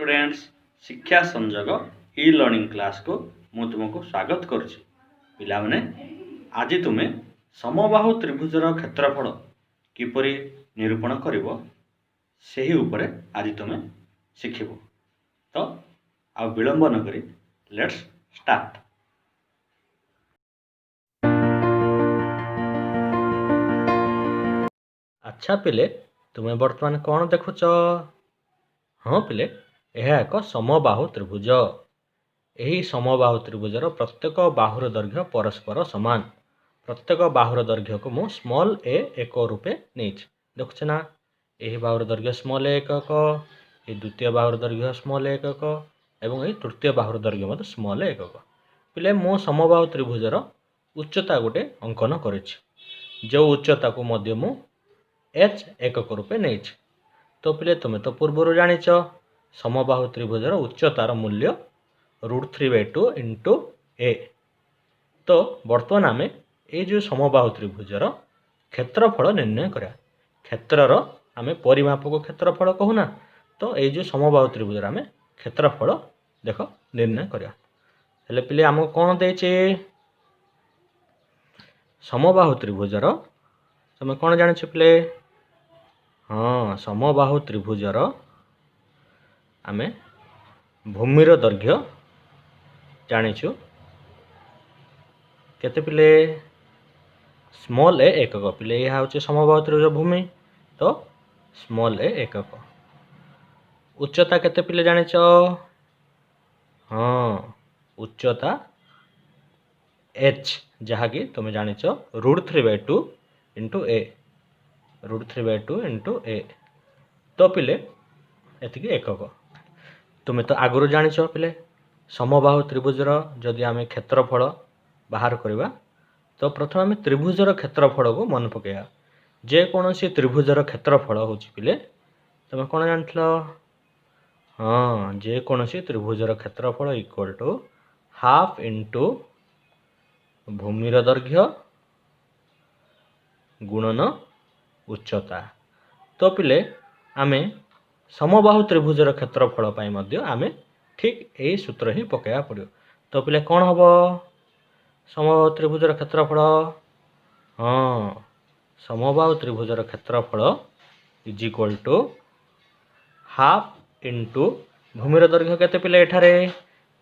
Students शिक्षा संजोग e learning class को मु तुमको स्वागत करुच्ची। पिला माने आज तुम्हें समबाहु त्रिभुजर क्षेत्रफल किपरि निरूपण करिवो सेही उपरे आज तुम्हें शिखिबो। तो आ विलंब न करी लेट्स स्टार्ट। अच्छा पिले तुम्हें वर्तमान कौन देखुच? हाँ पिले यह एक समबाहु त्रिभुज। यही समबाहु त्रिभुजर प्रत्येक बाहुर दैर्घ्य परस्पर सामान। प्रत्येक बाहुर दैर्घ्य को मु स्मॉल ए एक रूपे नहीं देखुचे ना। यही बाहुर दैर्घ्य स्मॉल ए एकक, ये द्वितीय बाहुर दैर्घ्य स्मॉल ए एकक एवं यही तृतीय बाहुर दैर्घ्य मत स्मॉल ए एकक। पिले मु समबाहु त्रिभुजर उच्चता गोटे अंकन करिछि, जो उच्चता को मध्य मु एच एकक रूपे नहीं। तो पिले तुम्हें तो पूर्व जानिच समबाहु त्रिभुजर उच्चतार मूल्य √3/2 इंटू ए। तो बर्तमान आम ये जो समबाहु त्रिभुजर क्षेत्रफल निर्णय करा। क्षेत्रर आम परिमाप को क्षेत्रफल कहूना। तो ये जो समबाहु त्रिभुजर आम क्षेत्रफल देख निर्णय करा। हेले पिले आमको कौन देचे समबाहु त्रिभुजर तुम कौन जानिछ पिले? हाँ समबाहु त्रिभुजर आम भूमिर दैर्घ्य जानिछु केते पिले? स्मॉल ए एकक। पिले यह हूँ समबाहु त्रिभुज भूमि, तो स्मॉल ए एकक। उच्चता केते पिले जानिछ? हाँ उच्चता एच, जहाँकि तुम जानिछ √3/2 इंटू ए। √3/2 इंटू ए। तो पिले एतिकी एकक। तुम्हें तो आगुरी जानिछ पिले समबाहु त्रिभुजर जदि आम क्षेत्रफल बाहर करवा, तो प्रथम आम त्रिभुजर क्षेत्रफल को मन पकड़ा। जेकोसी त्रिभुजर क्षेत्रफल हूँ पिले तुम कौन जान? हाँ जेकोसी त्रिभुजर क्षेत्रफल इक्वल टू हाफ इंटू भूमिर दैर्घ्य गुणन उच्चता। तो पिले आम समबाहु त्रिभुजर क्षेत्रफल पाई मध्य आम ठीक यही सूत्र ही पकड़ा पड़ो। तो पिले कौन हम समबाहु त्रिभुजर क्षेत्रफल? हाँ समबाहु त्रिभुजर क्षेत्रफल is equal to half into भूमिर दैर्घ्य केते पिले? एठारे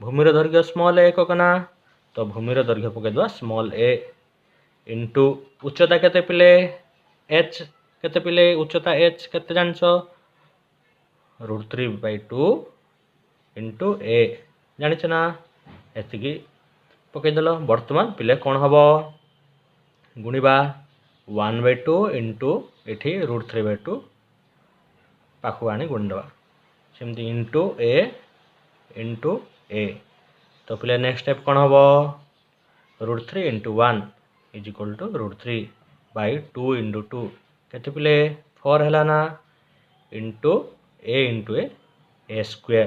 भूमिर दैर्घ्य स्मॉल ए एकक ना, तो भूमिर दैर्घ्य पकईदवा स्मॉल ए इंटू उच्चता केते पिले? एच केते पिले? उच्चता एच केते जानिछ? √3/2 इंटू ए जानिछ ना। एतिकी पकईदेल। बर्तमान पिले कौन हम गुणिबा 1/2 इंटू ये √3/2 पाखु आनी गुणिदेवा सेमती इंटू ए इंटू ए। तो पिले नेक्स्ट स्टेप कौन हम √3 into 1 is equal to √3/2 into 2 केते पिले? 4 है ना इंटू ए स्क्वायर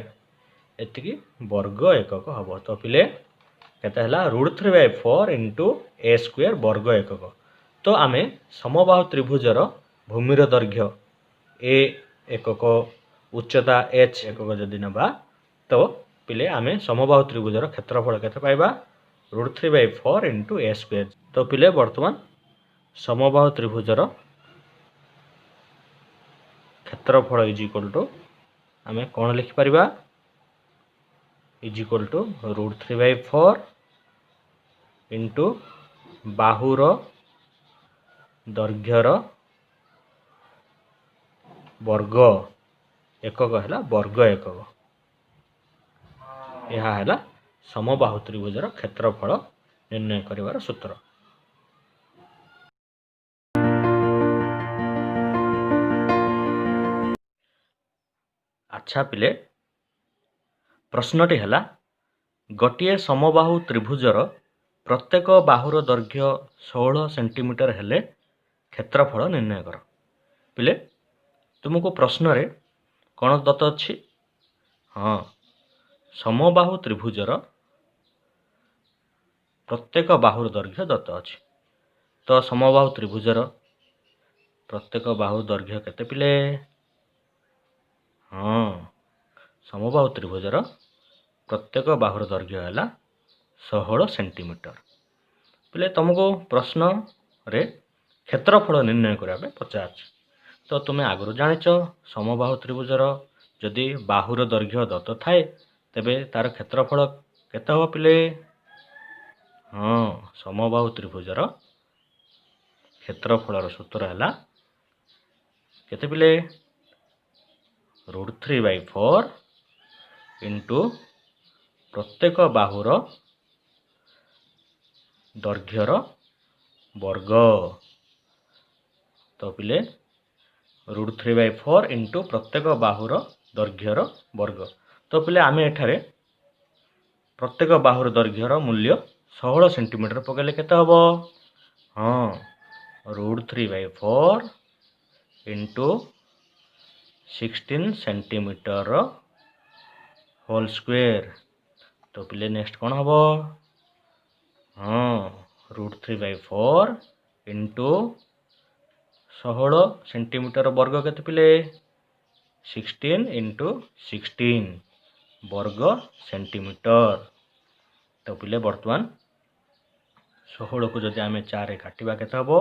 एतिकी वर्ग एकक हम। तो पिले केते हला √3/4 इंटू ए स्क्वायर वर्ग एकक। तो आम समबाहु त्रिभुजर भूमिर दैर्घ्य ए एकक उच्चता एच एकक जदि नबा, तो पिले आम समबाहु त्रिभुजर क्षेत्रफल केते पाइबा? √3/4 इंटू ए स्क्वायर। तो पिले बर्तमान समबाहु त्रिभुजर क्षेत्रफल इज इक्वल टू आम कौन लिखिपर? इज इक्वल टू √3/4 इंटू बाहुर दैर्घ्यर वर्ग एकक है वर्ग एकक। यह है समबाहु त्रिभुजर क्षेत्रफल निर्णय करिवार सूत्र। अच्छा पिले प्रश्नटी है गोटे समबाहु त्रिभुजर प्रत्येक बाहुर दैर्घ्य 16 सेंटीमीटर हेले क्षेत्रफल निर्णय कर। पिले तुमको प्रश्न रे कौन दत्त अच्छी? हाँ समबाहु त्रिभुजर प्रत्येक बाहुर दैर्घ्य दत्त अच्छी। तो समबाहु त्रिभुजर प्रत्येक बाहुर दैर्घ्य केते पिले? हाँ समबाहु त्रिभुजर प्रत्येक बाहुर दैर्घ्य है 16 सेंटीमीटर। पिले तुमको प्रश्न रे क्षेत्रफल निर्णय करने पचार तो तुम्हें आगु जाच समबाहु त्रिभुजर जदि बाहुर दैर्घ्य दत्त थाए तेबे तार क्षेत्रफल केते हो पिले? हाँ, समबाहु त्रिभुजर क्षेत्रफल सूत्र है केते पिले? √3/4 इंटू प्रत्येक बाहुर दैर्घ्यर वर्ग। तो पिले √3/4 इंटू प्रत्येक बाहुर दैर्घ्यर वर्ग। तो पिले आम एठारे प्रत्येक बाहुर दैर्घ्यर मूल्य 16 सेंटीमीटर पकड़े केते हबो? हाँ, √3/4 इंटू 16 सेंटीमीटर होल स्क्वायर। तो पिले नेक्स्ट कौन हम? हाँ, √3/4 इंटू 16 सेंटीमीटर वर्ग केते पिले? 16 इंटू 16 वर्ग सेंटीमीटर। तो पिले बर्तमान 16 को जदि आम 4 काटिबा केते हबो?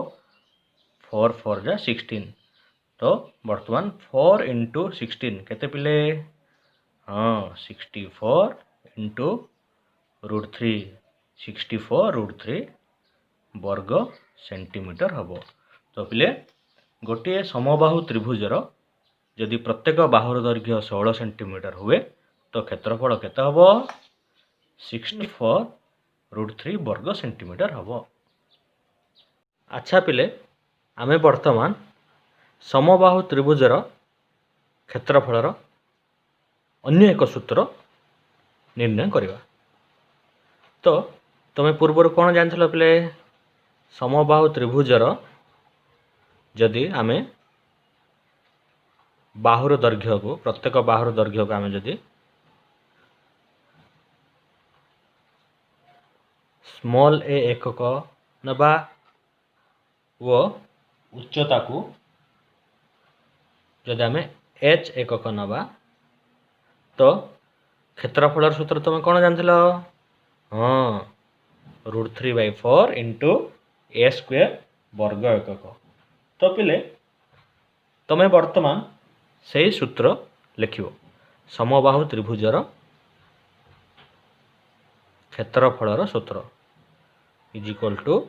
4 4 जा 16। तो बर्तमान 4 इंटू 16 केते पिले? हाँ, 64 इंटू √3 64 √3 वर्ग सेंटीमीटर हबो। तो पिले गोटे समबाहु त्रिभुजर जदि प्रत्येक बाहुर दैर्घ्य 16 सेंटीमीटर हुए तो क्षेत्रफल केते हबो? 64 √3 वर्ग सेंटीमीटर हबो। अच्छा पिले आमे वर्तमान समबाहु त्रिभुजर क्षेत्रफलर अन्य एक सूत्र निर्णय करवा। तो तुम पूर्व कौन जानथिल पिले? समबाहु त्रिभुजर जदि आमे बाहुर दैर्घ्य को प्रत्येक बाहुर दैर्घ्य को आमे जदि स्मॉल a एकक नबा वो उच्चता को जदि आमे h एकक नबा तो क्षेत्रफल सूत्र तुम कौन जानथिल? हाँ, √3/4 इंटू a स्क्वायर वर्ग एकक। तो पिले तुम्हें वर्तमान से सूत्र लिखियो समबाहु त्रिभुजर क्षेत्रफलर सूत्र is equal to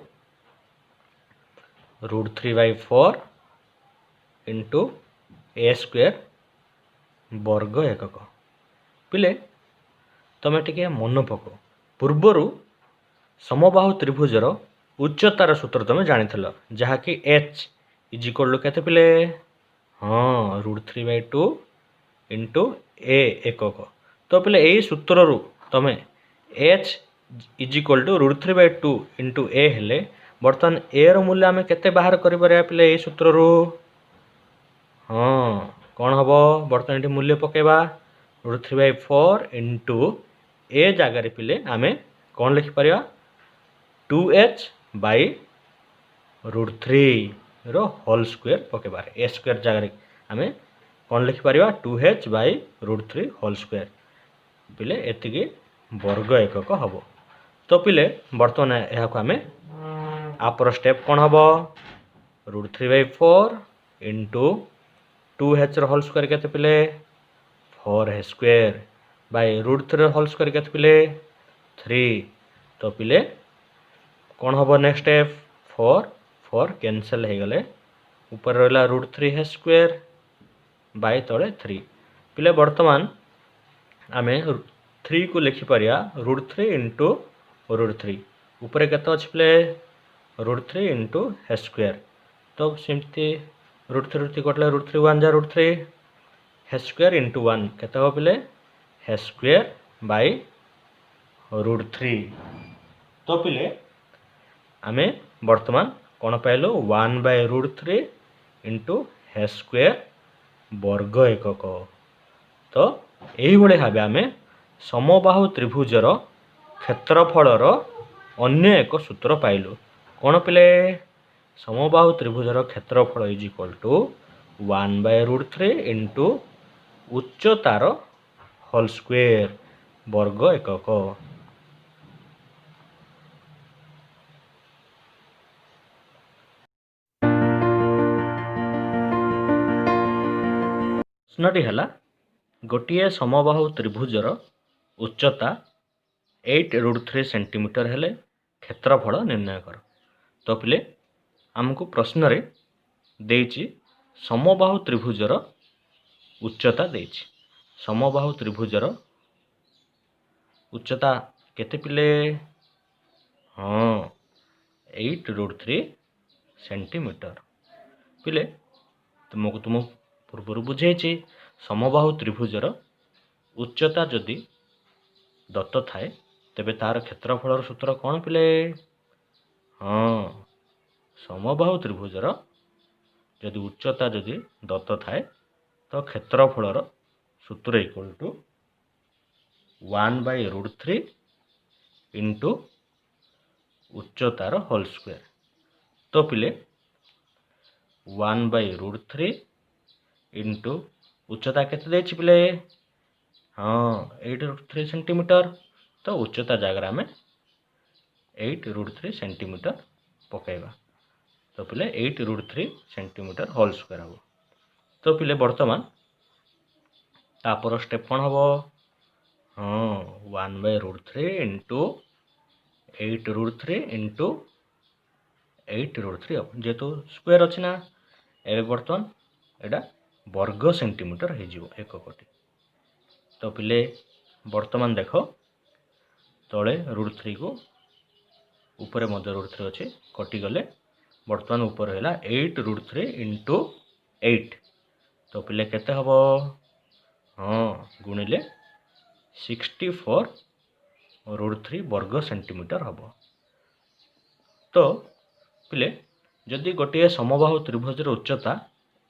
√3/4 into a square वर्ग एकक। पिले तुम टिके मन पक पूर्वर समबाहु त्रिभुजर उच्चतार सूत्र तुम जानिथिल जहाँकि h इज इक्वल टू केते पिले? हाँ, √3/2 इंटू a एकक। तो पिले यही सूत्र तुम h is equal to √3/2 into a हेले बर्तमान a रो मूल्य आम केते बाहर करि परिया पिले यही सूत्र? हाँ, कौन हम बर्तमान ये मूल्य पकेबा? √3/4 इंटू a जगार पिले आम कौन लिखिपर? 2h/√3 रो होल स्क्वायर पकेबार a स्क्वायर जगार आम कौन लिखिपर? 2h/√3 होल स्क्वायर पिले एतिकी वर्ग एकक हम। तो पिले बर्तमान यहाँ आम आपर स्टेप कौन हम? √3/4 इंटू 2h होल स्क्वायर केते पिले? 4h square by √3 whole square केते पिले? 3। तो पिले कौन हम नेक्स्ट स्टेप? 4 4 कैंसल हो गले ऊपर रहा √3h स्क्वायर बाय तले 3। पिले वर्तमान आम 3 को लिखिपर √3 इंटू √3 ऊपर केते अच्छे पिले? √3 इंटू h स्क्वायर। तो सेमती √3 कटले √3 1 जा √3 h स्क्वायर इंटू 1 केते हो पिले? h square by √3। तो पिले आम वर्तमान कौन पाइलु? 1/√3 इंटू h स्क्वायर वर्ग एकक। तो यही भाव आम समबाहु त्रिभुजर क्षेत्रफलर अन्य एक सूत्र पाइलु। कौन पिले? समबाहु त्रिभुजर क्षेत्रफल इज इक्वल टू 1/√3 इंटू उच्चतार होल स्क्वायर वर्ग एकक। प्रश्नटी है गोटे समबाहु त्रिभुजर उच्चता 8√3 सेंटीमीटर हेले क्षेत्रफल निर्णय कर। तो पिले आमको प्रश्न रे देछि समबाहु त्रिभुजर उच्चता देछि। समबाहु त्रिभुजर उच्चता केते पिले? हाँ 8√3 सेंटीमीटर। पिले तुमको तुम पूर्व बुझे समबाहु त्रिभुजर उच्चता जदि दत्त थाए तेबे तार क्षेत्रफल सूत्र कौन पिले? हाँ समबाहु त्रिभुजर जदि उच्चता जदि दत्त थाए तो क्षेत्रफल सूत्र इक्वल टू 1/√3 इंटू उच्चतार होल स्क्वायर। तो पिले 1/√3 इंटू उच्चता केते देछि पिले? हाँ 8√3 सेंटीमीटर। तो उच्चता जगह में 8√3 सेंटीमीटर पकेबा। तो पिले 8√3 सेंटीमीटर होल स्क्वायर हम। तो पिले वर्तमान तापर स्टेप कौन हम? हाँ 1/√3 इंटू 8√3 इंटू 8√3 हम जेहेतु स्क्वायर अच्छी ना ए बर्तमान एटा वर्ग सेंटीमीटर हो एककटी। तो पिले वर्तमान देख तले √3 को ऊपर √3 अच्छे कटिगले बर्तमान ऊपर है 8√3 इंटू 8। तो पिले केते हम? हाँ गुणिले 64√3 वर्ग सेंटीमीटर हम। तो पिले जदि गोटे समबाहु त्रिभुजर उच्चता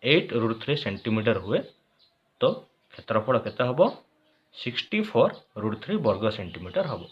8√3 सेंटीमीटर हुए तो क्षेत्रफल केते हम? 64√3 वर्ग सेंटीमीटर हम।